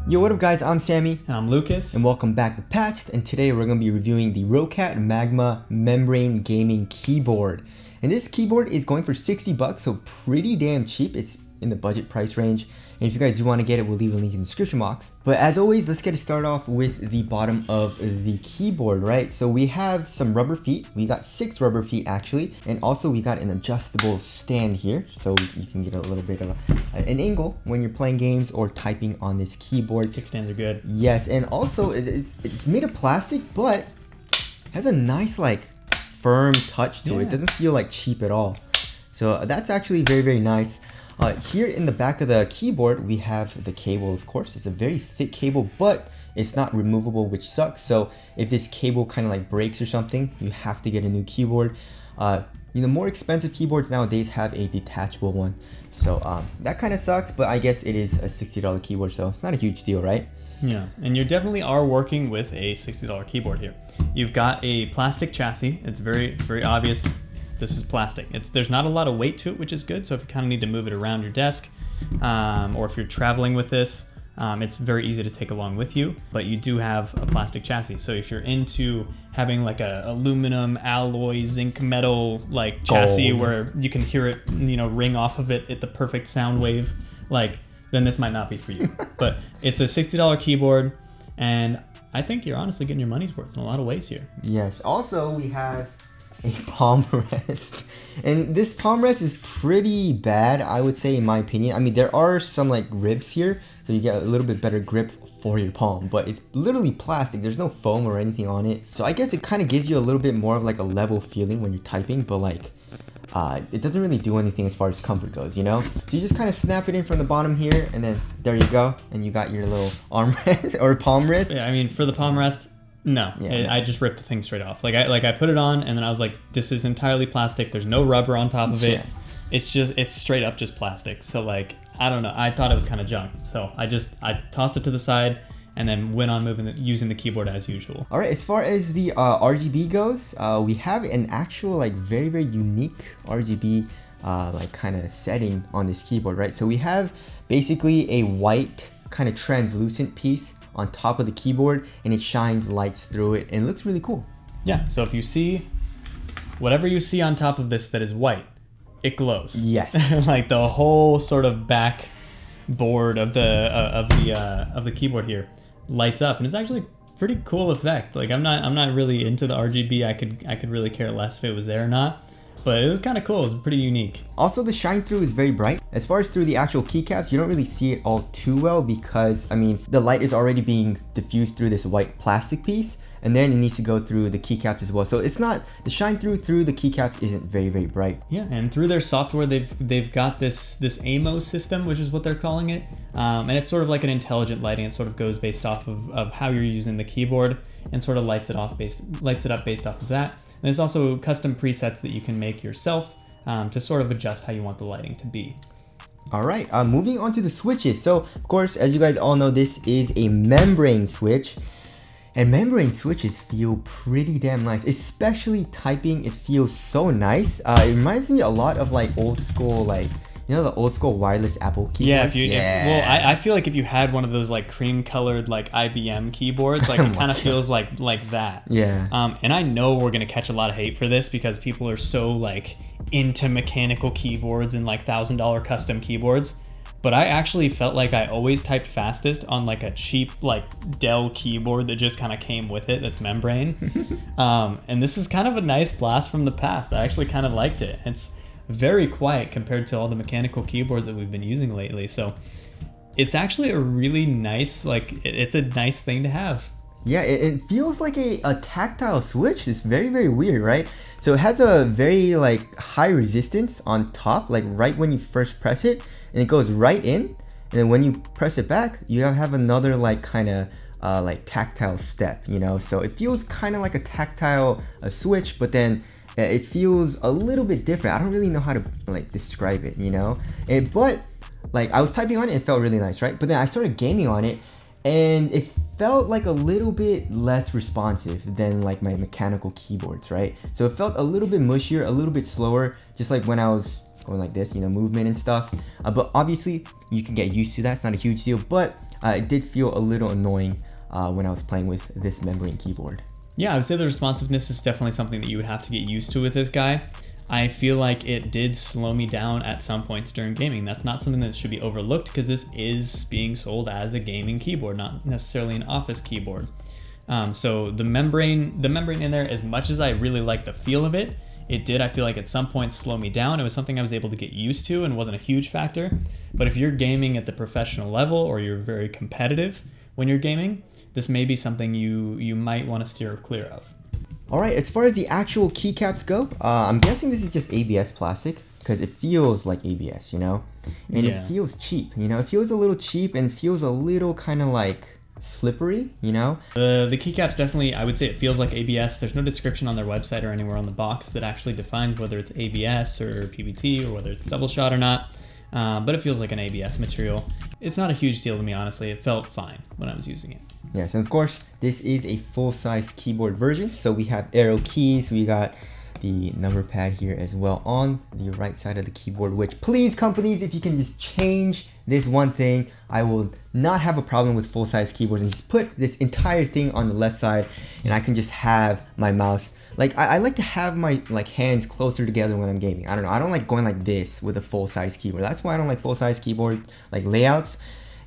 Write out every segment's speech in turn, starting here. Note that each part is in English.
Yo, what up guys, I'm Sammy. And I'm Lucas. And welcome back to Patched, and today we're going to be reviewing the Roccat Magma Membrane Gaming Keyboard. And this keyboard is going for 60 bucks, so pretty damn cheap. It's in the budget price range. And if you guys do want to get it, we'll leave a link in the description box. But as always, let's get it started off with the bottom of the keyboard, right? So we have some rubber feet. We got 6 rubber feet actually. And also we got an adjustable stand here. So you can get a little bit of an angle when you're playing games or typing on this keyboard. Kickstands are good. Yes, and also it's made of plastic, but has a nice like firm touch to it. It doesn't feel like cheap at all. So that's actually very, very nice. Here in the back of the keyboard, we have the cable, of course. It's a very thick cable, but it's not removable, which sucks. So if this cable kind of like breaks or something, you have to get a new keyboard. You know, more expensive keyboards nowadays have a detachable one. So that kind of sucks, but I guess it is a $60 keyboard, so it's not a huge deal, right? Yeah, and you definitely are working with a $60 keyboard here. You've got a plastic chassis. It's very obvious. This is plastic. There's not a lot of weight to it, which is good. So if you kind of need to move it around your desk, or if you're traveling with this, it's very easy to take along with you. But you do have a plastic chassis. So if you're into having like a aluminum alloy zinc metal like chassis where you can hear it, you know, ring off of it at the perfect sound wave, like then this might not be for you. But it's a $60 keyboard, and I think you're honestly getting your money's worth in a lot of ways here. Yes. Also, we have a palm rest, and this palm rest is pretty bad, I would say, in my opinion. I mean, there are some like ribs here, so you get a little bit better grip for your palm, but it's literally plastic. There's no foam or anything on it, so I guess it kind of gives you a little bit more of like a level feeling when you're typing, but like it doesn't really do anything as far as comfort goes, you know? So you just kind of snap it in from the bottom here, and then there you go, and you got your little armrest or palm rest. Yeah, I mean, for the palm rest, no, I just ripped the thing straight off. Like I put it on, and then I was like, this is entirely plastic. There's no rubber on top of it. It's straight up just plastic. So like, I don't know. I thought it was kind of junk. So I tossed it to the side and then went on using the keyboard as usual. All right, as far as the RGB goes, we have an actual like very, very unique RGB like kind of setting on this keyboard, right? So we have basically a white kind of translucent piece on top of the keyboard, and it shines lights through it, and it looks really cool. Yeah, so if you see whatever you see on top of this that is white, it glows. Yes. Like the whole sort of back board of the keyboard here lights up, and it's actually a pretty cool effect. Like I'm not really into the RGB. I could really care less if it was there or not. But it was kind of cool. It was pretty unique. Also, the shine through is very bright. As far as through the actual keycaps, you don't really see it all too well because, I mean, the light is already being diffused through this white plastic piece, and then it needs to go through the keycaps as well. So it's not, the shine through the keycaps isn't very, very bright. Yeah, and through their software, they've got this AMO system, which is what they're calling it. And it's sort of like an intelligent lighting. It sort of goes based off of how you're using the keyboard and sort of lights it up based off of that. And there's also custom presets that you can make yourself to sort of adjust how you want the lighting to be. All right, moving on to the switches. So of course, as you guys all know, this is a membrane switch. And membrane switches feel pretty damn nice, especially typing. It feels so nice. It reminds me a lot of like old school, like, you know, the old school wireless Apple keyboards? Well, I feel like if you had one of those like cream colored like IBM keyboards, like it kind of feels like that. Yeah. And I know we're gonna catch a lot of hate for this because people are so like into mechanical keyboards and like $1,000 custom keyboards. But I actually felt like I always typed fastest on like a cheap like Dell keyboard that just kind of came with it, that's membrane. And this is kind of a nice blast from the past. I actually kind of liked it. It's very quiet compared to all the mechanical keyboards that we've been using lately. So it's actually a really nice, like it's a nice thing to have. Yeah, it feels like a tactile switch. It's very, very weird, right? So it has a very like high resistance on top, like right when you first press it, and it goes right in. And then when you press it back, you have another like kind of like tactile step, you know? So it feels kind of like a tactile switch, but then it feels a little bit different. I don't really know how to like describe it, you know? But like I was typing on it, it felt really nice, right? But then I started gaming on it, and it felt like a little bit less responsive than like my mechanical keyboards, right? So it felt a little bit mushier, a little bit slower, just like when I was going like this, you know, movement and stuff. But obviously you can get used to that. It's not a huge deal, but it did feel a little annoying when I was playing with this membrane keyboard. Yeah, I would say the responsiveness is definitely something that you would have to get used to with this guy. I feel like it did slow me down at some points during gaming. That's not something that should be overlooked because this is being sold as a gaming keyboard, not necessarily an office keyboard. So the membrane in there, as much as I really like the feel of it, it did, I feel like at some points slow me down. It was something I was able to get used to and wasn't a huge factor. But if you're gaming at the professional level or you're very competitive when you're gaming, this may be something you might want to steer clear of. All right, as far as the actual keycaps go, I'm guessing this is just ABS plastic because it feels like ABS, you know? And Yeah. it feels cheap, you know? It feels a little cheap and feels a little kind of like slippery, you know? The keycaps definitely, I would say it feels like ABS. There's no description on their website or anywhere on the box that actually defines whether it's ABS or PBT or whether it's double shot or not. But it feels like an ABS material. It's not a huge deal to me, honestly. It felt fine when I was using it. Yes, and of course, this is a full-size keyboard version. So we have arrow keys, we got the number pad here as well on the right side of the keyboard, which please companies, if you can just change this one thing, I will not have a problem with full-size keyboards, and just put this entire thing on the left side and I can just have my mouse. Like I like to have my hands closer together when I'm gaming. I don't know, I don't like going like this with a full-size keyboard. That's why I don't like full-size keyboard layouts.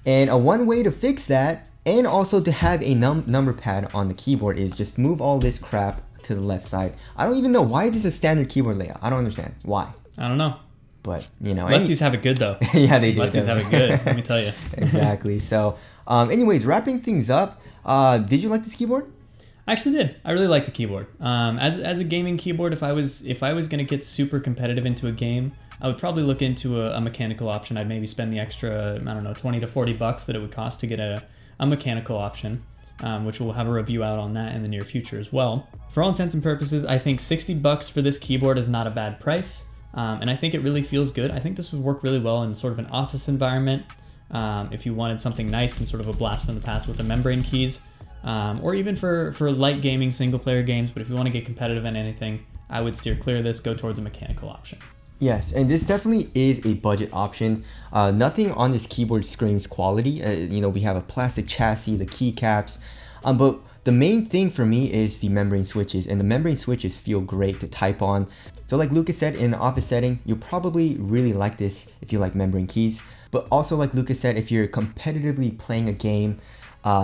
And one way to fix that, and also to have a number pad on the keyboard, is just move all this crap to the left side. I don't even know, why is this a standard keyboard layout? I don't understand why. I don't know. But, you know. Lefties have it good though. Yeah, they do. Lefties have it good, let me tell you. Exactly. So, anyways, wrapping things up, did you like this keyboard? I actually did. I really like the keyboard. As a gaming keyboard, if I was gonna get super competitive into a game, I would probably look into a mechanical option. I'd maybe spend the extra, I don't know, 20 to 40 bucks that it would cost to get a mechanical option, which we'll have a review out on that in the near future as well. For all intents and purposes, I think 60 bucks for this keyboard is not a bad price, and I think it really feels good. I think this would work really well in sort of an office environment, if you wanted something nice and sort of a blast from the past with the membrane keys, or even for light gaming, single player games. But if you want to get competitive in anything, I would steer clear of this, go towards a mechanical option. Yes, and this definitely is a budget option. Nothing on this keyboard screams quality. You know, we have a plastic chassis, the keycaps, but the main thing for me is the membrane switches, and the membrane switches feel great to type on. So like Lucas said, in an office setting, you'll probably really like this if you like membrane keys, but also like Lucas said, if you're competitively playing a game,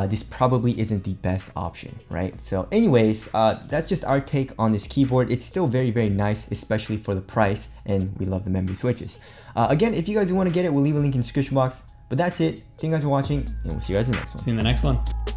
this probably isn't the best option, right? So anyways, that's just our take on this keyboard. It's still very, very nice, especially for the price, and we love the memory switches. Again, if you guys want to get it, we'll leave a link in the description box. But that's it. Thank you guys for watching, and we'll see you guys in the next one. See you in the next one.